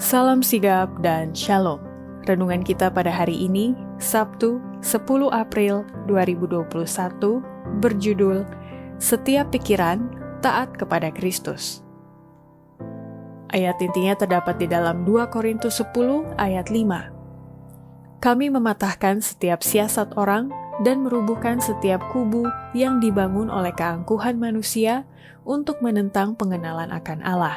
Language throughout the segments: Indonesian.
Salam sigap dan shalom. Renungan kita pada hari ini, Sabtu 10 April 2021, berjudul Setiap Pikiran Taat kepada Kristus. Ayat intinya terdapat di dalam 2 Korintus 10 ayat 5. Kami mematahkan setiap siasat orang dan merubuhkan setiap kubu yang dibangun oleh keangkuhan manusia untuk menentang pengenalan akan Allah.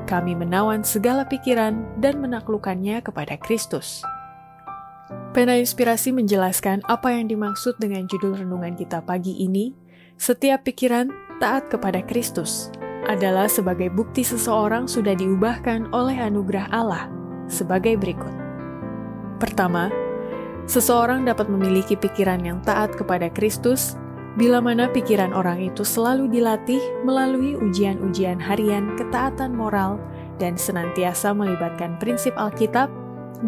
Kami menawan segala pikiran dan menaklukkannya kepada Kristus. Pena Inspirasi menjelaskan apa yang dimaksud dengan judul renungan kita pagi ini, Setiap Pikiran Taat kepada Kristus, adalah sebagai bukti seseorang sudah diubahkan oleh anugerah Allah sebagai berikut. Pertama, seseorang dapat memiliki pikiran yang taat kepada Kristus bila mana pikiran orang itu selalu dilatih melalui ujian-ujian harian ketaatan moral dan senantiasa melibatkan prinsip Alkitab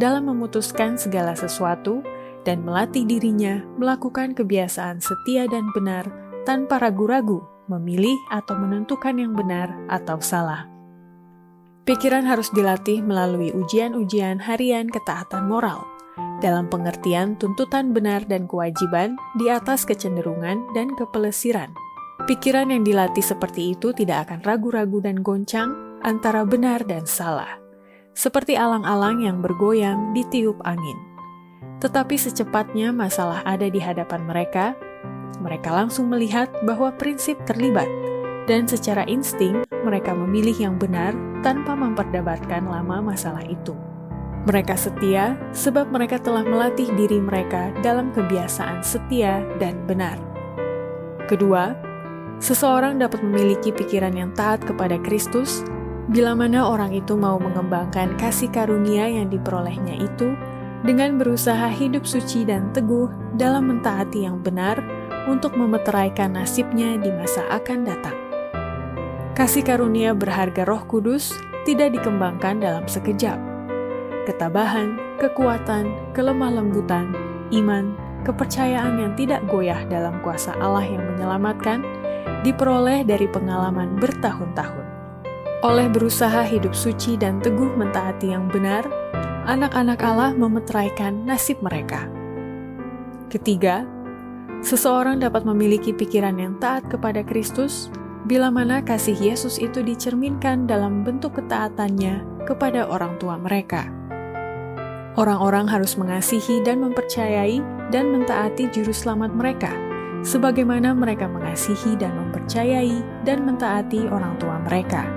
dalam memutuskan segala sesuatu dan melatih dirinya melakukan kebiasaan setia dan benar tanpa ragu-ragu memilih atau menentukan yang benar atau salah. Pikiran harus dilatih melalui ujian-ujian harian ketaatan moral, dalam pengertian tuntutan benar dan kewajiban di atas kecenderungan dan kepelesiran. Pikiran yang dilatih seperti itu tidak akan ragu-ragu dan goncang antara benar dan salah, seperti alang-alang yang bergoyang ditiup angin. Tetapi secepatnya masalah ada di hadapan mereka langsung melihat bahwa prinsip terlibat, dan secara insting mereka memilih yang benar tanpa memperdebatkan lama masalah itu. Mereka setia sebab mereka telah melatih diri mereka dalam kebiasaan setia dan benar. Kedua, seseorang dapat memiliki pikiran yang taat kepada Kristus bila mana orang itu mau mengembangkan kasih karunia yang diperolehnya itu dengan berusaha hidup suci dan teguh dalam mentaati yang benar untuk memeteraikan nasibnya di masa akan datang. Kasih karunia berharga Roh Kudus tidak dikembangkan dalam sekejap. Ketabahan, kekuatan, kelemah lembutan, iman, kepercayaan yang tidak goyah dalam kuasa Allah yang menyelamatkan, diperoleh dari pengalaman bertahun-tahun. Oleh berusaha hidup suci dan teguh mentaati yang benar, anak-anak Allah memeteraikan nasib mereka. Ketiga, seseorang dapat memiliki pikiran yang taat kepada Kristus bila mana kasih Yesus itu dicerminkan dalam bentuk ketaatannya kepada orang tua mereka. Orang-orang harus mengasihi dan mempercayai dan mentaati juru selamat mereka, sebagaimana mereka mengasihi dan mempercayai dan mentaati orang tua mereka.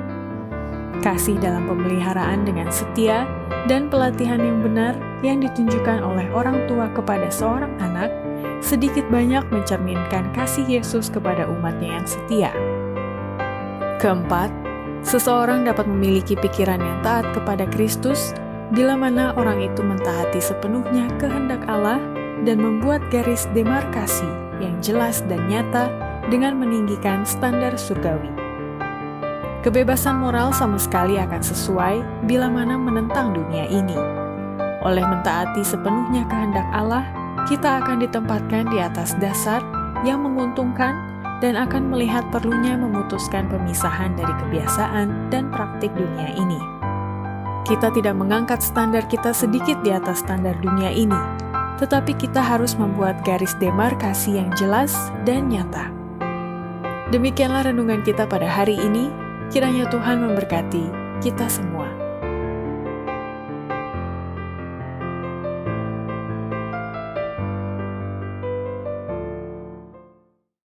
Kasih dalam pemeliharaan dengan setia dan pelatihan yang benar yang ditunjukkan oleh orang tua kepada seorang anak sedikit banyak mencerminkan kasih Yesus kepada umatnya yang setia. Keempat, seseorang dapat memiliki pikiran yang taat kepada Kristus bila mana orang itu mentaati sepenuhnya kehendak Allah dan membuat garis demarkasi yang jelas dan nyata dengan meninggikan standar surgawi. Kebebasan moral sama sekali akan sesuai bila mana menentang dunia ini. Oleh mentaati sepenuhnya kehendak Allah, kita akan ditempatkan di atas dasar yang menguntungkan dan akan melihat perlunya memutuskan pemisahan dari kebiasaan dan praktik dunia ini. Kita tidak mengangkat standar kita sedikit di atas standar dunia ini, tetapi kita harus membuat garis demarkasi yang jelas dan nyata. Demikianlah renungan kita pada hari ini, kiranya Tuhan memberkati kita semua.